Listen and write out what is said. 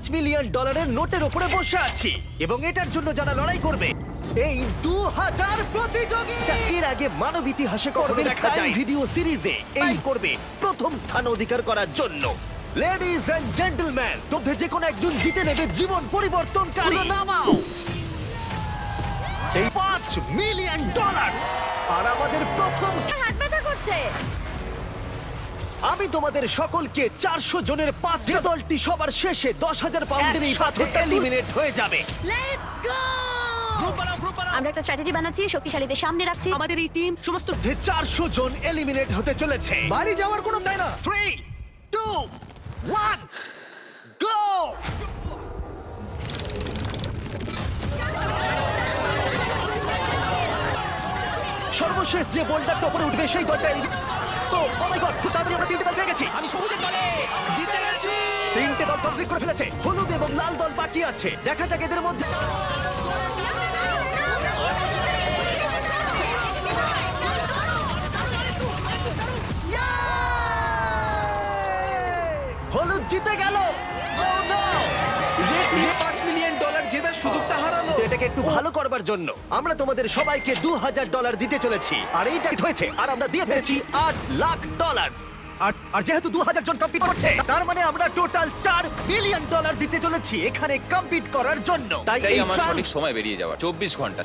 $5 million নোটের উপরে বসে আছি এবং এটার জন্য যারা লড়াই করবে এই 2000 প্রতিযোগী এর আগে মানব ইতিহাসে কখনো দেখা যায় ভিডিও সিরিজে এই করবে প্রথম স্থান অধিকার করার জন্য। লেডিজ এন্ড জেন্টলম্যান, তোদের যে কোনো একজন জিতে নেবে জীবন পরিবর্তনকারী নামাও এই $5 মিলিয়ন। আর আমাদের প্রথম হাত ব্যথা করছে। আমি তোমাদের সকলকে 400 জনের 5টা দলটি সবার শেষে 10,000 পাউন্ডের এই সাথে এলিমিনেট হয়ে যাবে। Let's go! আমরা একটা স্ট্র্যাটেজি বানাচ্ছি, শক্তিশালীদের সামনে রাখছি। আমাদের এই টিম সমস্ত 400 জন এলিমিনেট হতে চলেছে। বাড়ি যাওয়ার কোনো নাই না। 3 2 1 গো! সর্বশেষ যে বোল্ডারটা উপরে উঠবে সেই দলটা ও মাই গড, খুব তাড়াতাড়ি আমরা 3টে দল পেয়ে গেছি। আমি সবুজের দলে জিতে গেছি। 3টে দল কমপ্লিট করে ফেলেছে, হলুদ এবং লাল দল বাকি আছে। দেখা যাক এদের মধ্যে হলুদ জিতে গেল। Oh no! $5 মিলিয়ন জেতার সুযোগটা হারালো। তো এটাকে একটু ভালো করবার জন্য আমরা তোমাদের সবাইকে $2,000 দিতে চলেছি। আর এইটা হয়েছে, আর আমরা দিয়ে ফেলেছি $8 লাখ। আর যেহেতু 2000 জন কম্পিট করছে, তার মানে আমরা টোটাল $4 মিলিয়ন দিতে চলেছি এখানে কম্পিট করার জন্য। তাই চাই এই আমার ট্রায়াল সঠিক সময় বেরিয়ে যাওয়ার 24 ঘন্টা